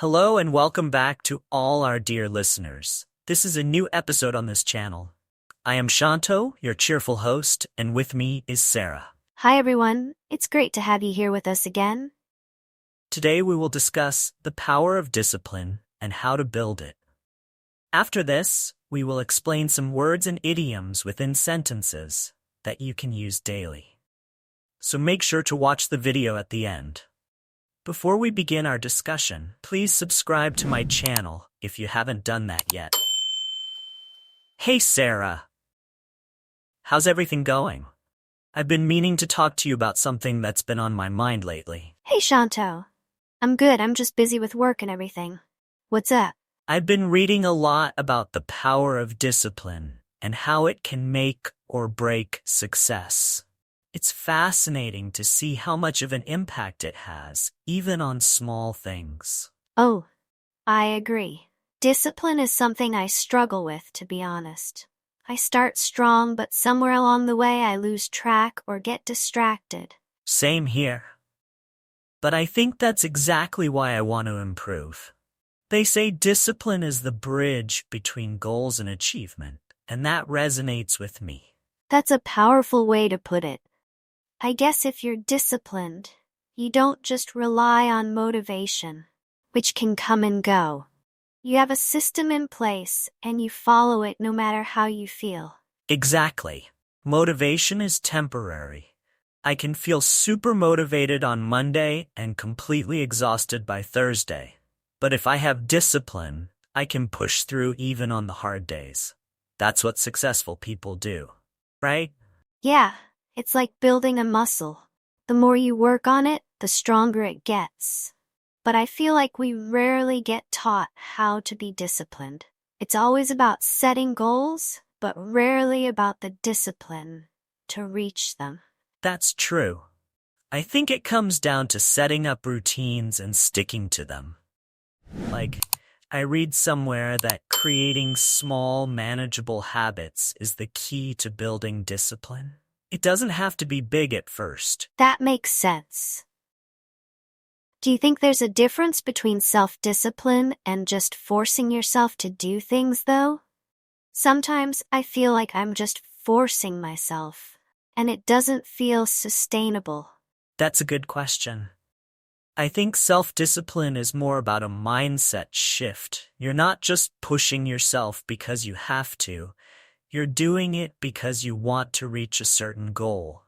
Hello and welcome back to all our dear listeners. This is a new episode on this channel. I am Shanto, your cheerful host, and with me is Sarah. Hi everyone, it's great to have you here with us again. Today we will discuss the power of discipline and how to build it. After this, we will explain some words and idioms within sentences that you can use daily. So make sure to watch the video at the end. Before we begin our discussion, please subscribe to my channel if you haven't done that yet. Hey Sarah! How's everything going? I've been meaning to talk to you about something that's been on my mind lately. Hey Shanto. I'm good, I'm just busy with work and everything. What's up? I've been reading a lot about the power of discipline and how it can make or break success. It's fascinating to see how much of an impact it has, even on small things. Oh, I agree. Discipline is something I struggle with, to be honest. I start strong, but somewhere along the way I lose track or get distracted. Same here. But I think that's exactly why I want to improve. They say discipline is the bridge between goals and achievement, and that resonates with me. That's a powerful way to put it. I guess if you're disciplined, you don't just rely on motivation, which can come and go. You have a system in place, and you follow it no matter how you feel. Exactly. Motivation is temporary. I can feel super motivated on Monday and completely exhausted by Thursday. But if I have discipline, I can push through even on the hard days. That's what successful people do, right? Yeah. It's like building a muscle. The more you work on it, the stronger it gets. But I feel like we rarely get taught how to be disciplined. It's always about setting goals, but rarely about the discipline to reach them. That's true. I think it comes down to setting up routines and sticking to them. I read somewhere that creating small, manageable habits is the key to building discipline. It doesn't have to be big at first. That makes sense. Do you think there's a difference between self-discipline and just forcing yourself to do things, though? Sometimes I feel like I'm just forcing myself, and it doesn't feel sustainable. That's a good question. I think self-discipline is more about a mindset shift. You're not just pushing yourself because you have to. You're doing it because you want to reach a certain goal.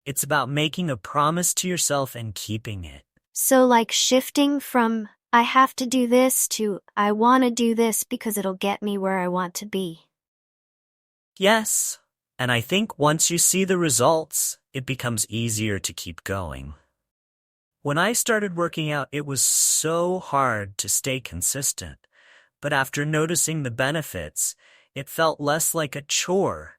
It's about making a promise to yourself and keeping it. So like shifting from, I have to do this to, I want to do this because it'll get me where I want to be. Yes, and I think once you see the results, it becomes easier to keep going. When I started working out, it was so hard to stay consistent. But after noticing the benefits, it felt less like a chore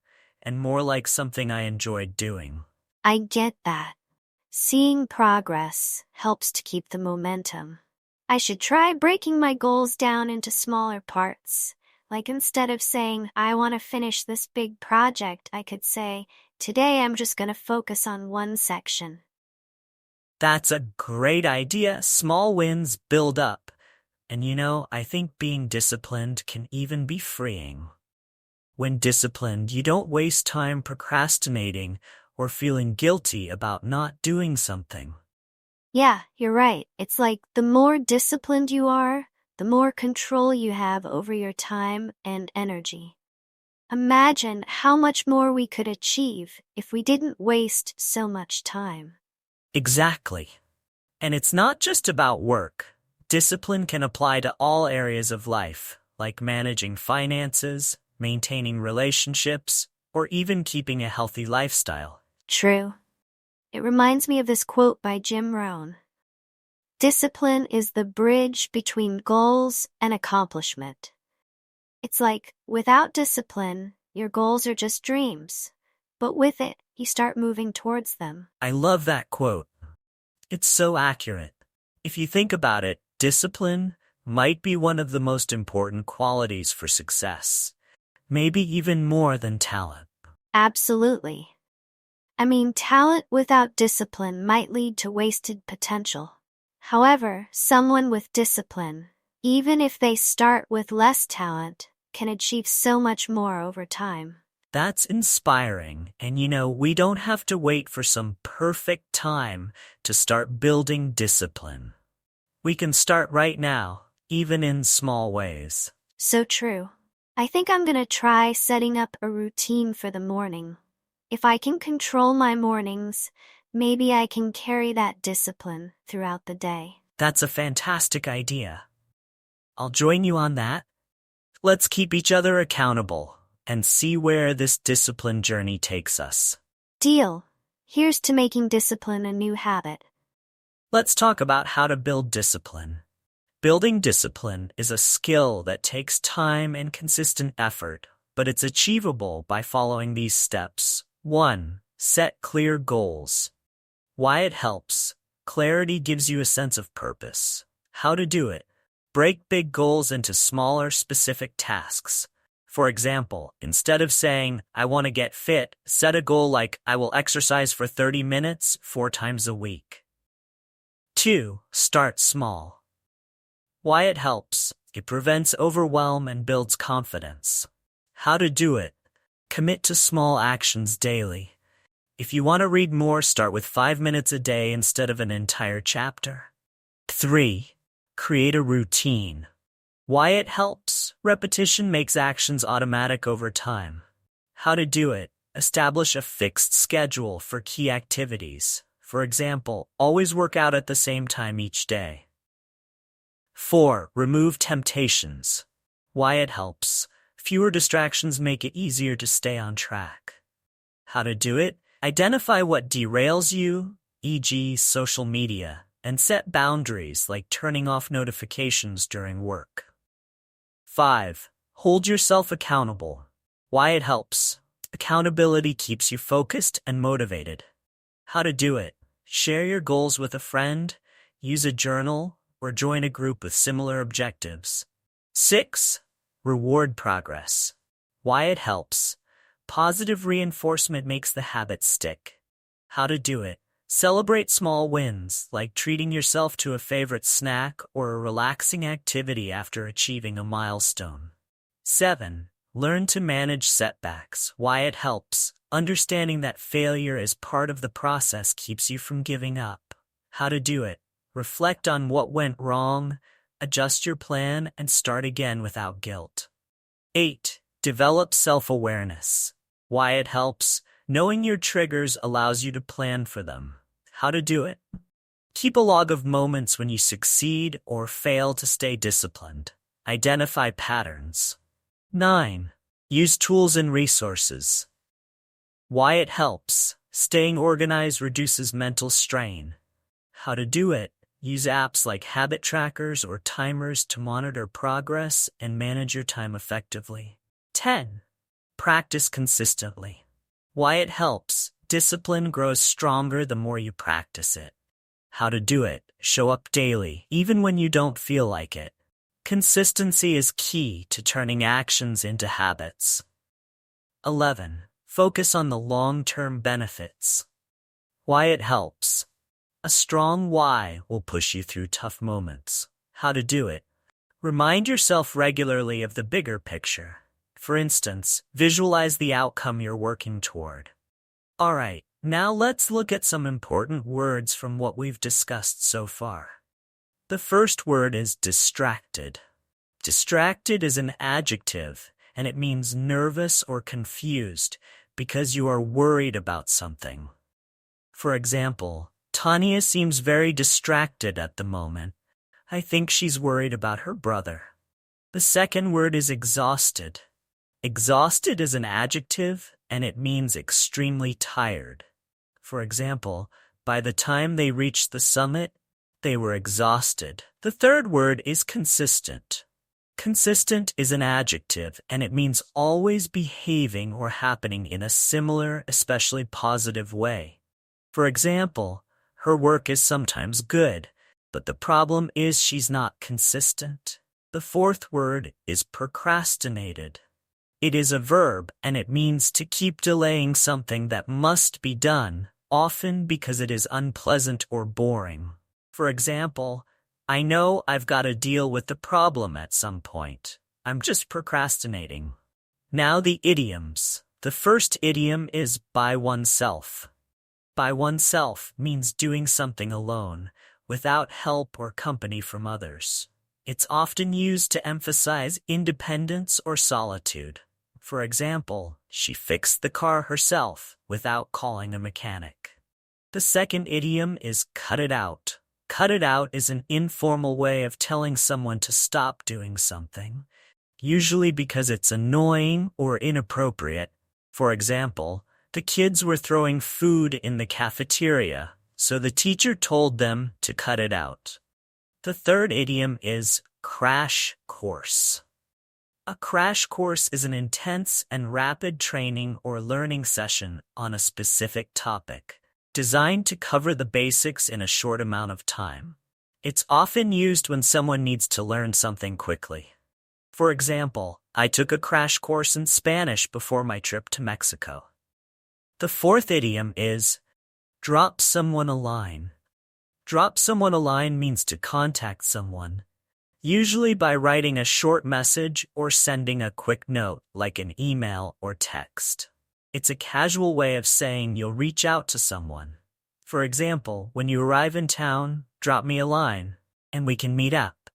and more like something I enjoyed doing. I get that. Seeing progress helps to keep the momentum. I should try breaking my goals down into smaller parts. Like instead of saying, I want to finish this big project, I could say, today I'm just going to focus on one section. That's a great idea. Small wins build up. And I think being disciplined can even be freeing. When disciplined, you don't waste time procrastinating or feeling guilty about not doing something. Yeah, you're right. It's like the more disciplined you are, the more control you have over your time and energy. Imagine how much more we could achieve if we didn't waste so much time. Exactly. And it's not just about work. Discipline can apply to all areas of life, like managing finances, maintaining relationships, or even keeping a healthy lifestyle. True. It reminds me of this quote by Jim Rohn. Discipline is the bridge between goals and accomplishment. It's like, without discipline, your goals are just dreams. But with it, you start moving towards them. I love that quote. It's so accurate. If you think about it, discipline might be one of the most important qualities for success. Maybe even more than talent. Absolutely. I mean, talent without discipline might lead to wasted potential. However, someone with discipline even if they start with less talent, can achieve so much more over time. That's inspiring, and we don't have to wait for some perfect time to start building discipline. We can start right now, even in small ways. So true. I think I'm gonna try setting up a routine for the morning. If I can control my mornings, maybe I can carry that discipline throughout the day. That's a fantastic idea. I'll join you on that. Let's keep each other accountable and see where this discipline journey takes us. Deal. Here's to making discipline a new habit. Let's talk about how to build discipline. Building discipline is a skill that takes time and consistent effort, but it's achievable by following these steps. 1. Set clear goals. Why it helps. Clarity gives you a sense of purpose. How to do it. Break big goals into smaller, specific tasks. For example, instead of saying, I want to get fit, set a goal like, I will exercise for 30 minutes, 4 times a week. 2. Start small. Why it helps. It prevents overwhelm and builds confidence. How to do it. Commit to small actions daily. If you want to read more, start with 5 minutes a day instead of an entire chapter. 3. Create a routine. Why it helps. Repetition makes actions automatic over time. How to do it. Establish a fixed schedule for key activities. For example, always work out at the same time each day. 4. Remove temptations. Why it helps. Fewer distractions make it easier to stay on track. How to do it. Identify what derails you, e.g. social media, and set boundaries like turning off notifications during work. 5. Hold yourself accountable. Why it helps. Accountability keeps you focused and motivated. How to do it. Share your goals with a friend, use a journal, or join a group with similar objectives. 6. Reward progress. Why it helps. Positive reinforcement makes the habit stick. How to do it. Celebrate small wins, like treating yourself to a favorite snack or a relaxing activity after achieving a milestone. 7. Learn to manage setbacks. Why it helps. Understanding that failure is part of the process keeps you from giving up. How to do it. Reflect on what went wrong, adjust your plan, and start again without guilt. 8. Develop self-awareness. Why it helps. Knowing your triggers allows you to plan for them. How to do it. Keep a log of moments when you succeed or fail to stay disciplined. Identify patterns. 9. Use tools and resources. Why it helps. Staying organized reduces mental strain. How to do it. Use apps like habit trackers or timers to monitor progress and manage your time effectively. 10. Practice consistently. Why it helps. Discipline grows stronger the more you practice it. How to do it. Show up daily, even when you don't feel like it. Consistency is key to turning actions into habits. 11. Focus on the long-term benefits. Why it helps. A strong why will push you through tough moments. How to do it. Remind yourself regularly of the bigger picture. For instance, visualize the outcome you're working toward. Alright, now let's look at some important words from what we've discussed so far. The first word is distracted. Distracted is an adjective, and it means nervous or confused because you are worried about something. For example, Tanya seems very distracted at the moment. I think she's worried about her brother. The second word is exhausted. Exhausted is an adjective, and it means extremely tired. For example, by the time they reached the summit, they were exhausted. The third word is consistent. Consistent is an adjective, and it means always behaving or happening in a similar, especially positive way. For example, her work is sometimes good, but the problem is she's not consistent. The fourth word is procrastinated. It is a verb, and it means to keep delaying something that must be done, often because it is unpleasant or boring. For example, I know I've got to deal with the problem at some point. I'm just procrastinating. Now the idioms. The first idiom is by oneself. By oneself means doing something alone, without help or company from others. It's often used to emphasize independence or solitude. For example, she fixed the car herself without calling a mechanic. The second idiom is cut it out. Cut it out is an informal way of telling someone to stop doing something, usually because it's annoying or inappropriate. For example, the kids were throwing food in the cafeteria, so the teacher told them to cut it out. The third idiom is crash course. A crash course is an intense and rapid training or learning session on a specific topic, designed to cover the basics in a short amount of time. It's often used when someone needs to learn something quickly. For example, I took a crash course in Spanish before my trip to Mexico. The fourth idiom is drop someone a line. Drop someone a line means to contact someone, usually by writing a short message or sending a quick note like an email or text. It's a casual way of saying you'll reach out to someone. For example, when you arrive in town, drop me a line, and we can meet up.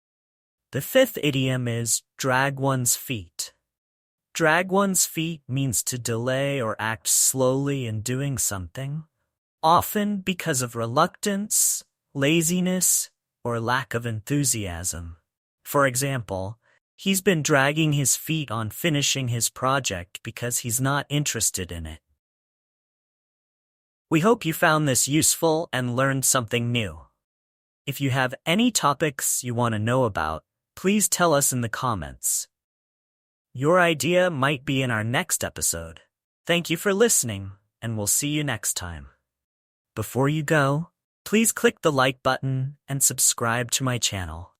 The fifth idiom is drag one's feet. Drag one's feet means to delay or act slowly in doing something, often because of reluctance, laziness, or lack of enthusiasm. For example, he's been dragging his feet on finishing his project because he's not interested in it. We hope you found this useful and learned something new. If you have any topics you want to know about, please tell us in the comments. Your idea might be in our next episode. Thank you for listening, and we'll see you next time. Before you go, please click the like button and subscribe to my channel.